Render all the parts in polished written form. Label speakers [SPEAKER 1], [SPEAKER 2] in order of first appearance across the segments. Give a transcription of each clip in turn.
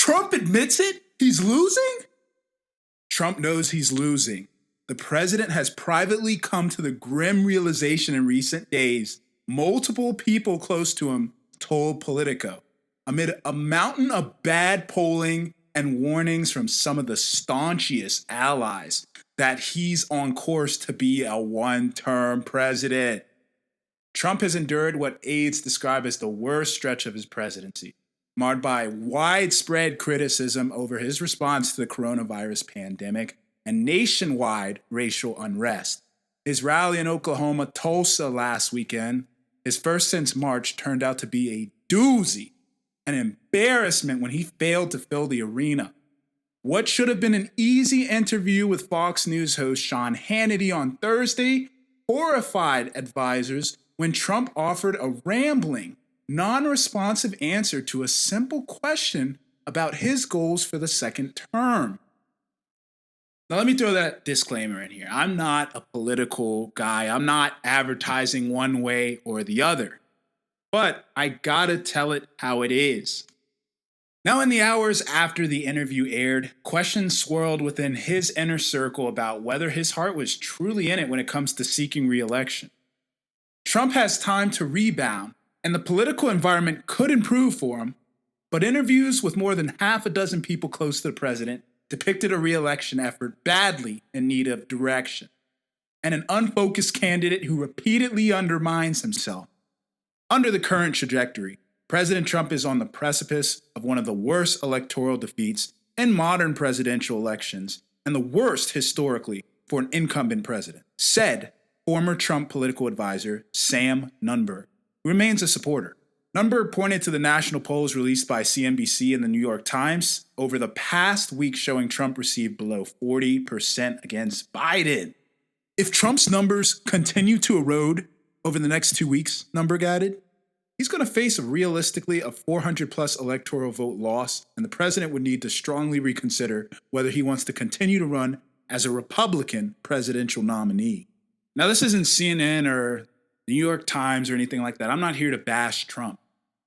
[SPEAKER 1] Trump admits it? He's losing? Trump knows he's losing. The president has privately come to the grim realization in recent days. Multiple people close to him told Politico, amid a mountain of bad polling and warnings from some of the staunchest allies, that he's on course to be a one-term president. Trump has endured what aides describe as the worst stretch of his presidency, marred by widespread criticism over his response to the coronavirus pandemic and nationwide racial unrest. His rally in Oklahoma, Tulsa last weekend, his first since March, turned out to be a doozy, an embarrassment when he failed to fill the arena. What should have been an easy interview with Fox News host Sean Hannity on Thursday horrified advisors when Trump offered a rambling, non-responsive answer to a simple question about his goals for the second term. Now, let me throw that disclaimer in here. I'm not a political guy. I'm not advertising one way or the other. But I gotta tell it how it is. Now, in the hours after the interview aired, questions swirled within his inner circle about whether his heart was truly in it when it comes to seeking re-election. Trump has time to rebound, and the political environment could improve for him, but interviews with more than half a dozen people close to the president depicted a re-election effort badly in need of direction, and an unfocused candidate who repeatedly undermines himself. Under the current trajectory, President Trump is on the precipice of one of the worst electoral defeats in modern presidential elections, and the worst historically for an incumbent president, said former Trump political advisor Sam Nunberg, who remains a supporter. Nunberg pointed to the national polls released by CNBC and the New York Times over the past week showing Trump received below 40% against Biden. If Trump's numbers continue to erode over the next 2 weeks, Nunberg added, he's going to face realistically a 400-plus electoral vote loss, and the president would need to strongly reconsider whether he wants to continue to run as a Republican presidential nominee. Now, this isn't CNN or the New York Times or anything like that. I'm not here to bash Trump.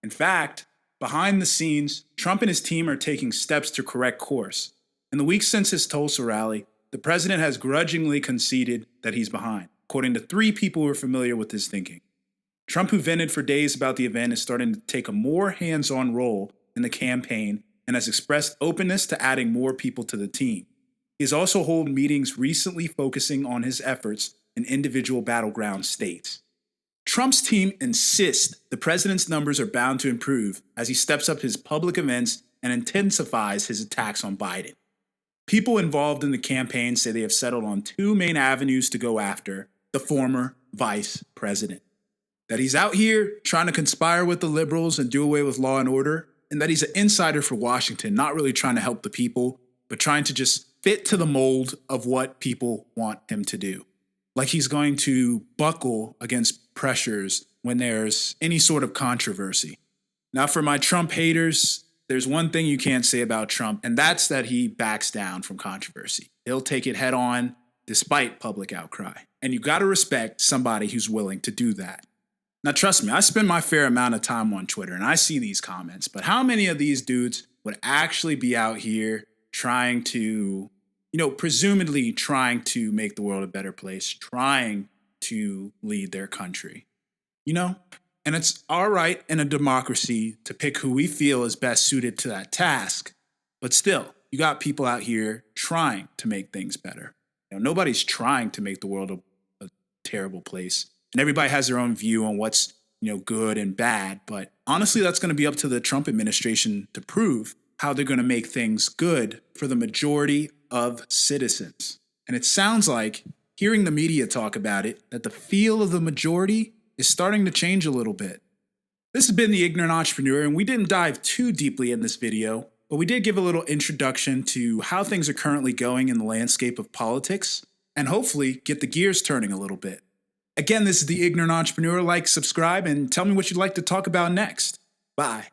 [SPEAKER 1] In fact, behind the scenes, Trump and his team are taking steps to correct course. In the weeks since his Tulsa rally, the president has grudgingly conceded that he's behind, according to 3 people who are familiar with his thinking. Trump, who vented for days about the event, is starting to take a more hands-on role in the campaign and has expressed openness to adding more people to the team. He has also held meetings recently focusing on his efforts in individual battleground states. Trump's team insists the president's numbers are bound to improve as he steps up his public events and intensifies his attacks on Biden. People involved in the campaign say they have settled on 2 main avenues to go after the former vice president. That he's out here trying to conspire with the liberals and do away with law and order, and that he's an insider for Washington, not really trying to help the people, but trying to just fit to the mold of what people want him to do. Like he's going to buckle against pressures when there's any sort of controversy. Now, for my Trump haters, there's one thing you can't say about Trump, and that's that he backs down from controversy. He'll take it head on despite public outcry. And you got to respect somebody who's willing to do that. Now, trust me, I spend my fair amount of time on Twitter, and I see these comments, but how many of these dudes would actually be out here trying to, presumably trying to make the world a better place, trying to lead their country, And it's all right in a democracy to pick who we feel is best suited to that task. But still, you got people out here trying to make things better. Nobody's trying to make the world a terrible place. And everybody has their own view on what's, good and bad. But honestly, that's going to be up to the Trump administration to prove how they're going to make things good for the majority of citizens. And it sounds like, hearing the media talk about it, that the feel of the majority is starting to change a little bit. This has been The Ignorant Entrepreneur, and we didn't dive too deeply in this video, but we did give a little introduction to how things are currently going in the landscape of politics, and hopefully get the gears turning a little bit. Again, this is The Ignorant Entrepreneur. Like, subscribe, and tell me what you'd like to talk about next. Bye.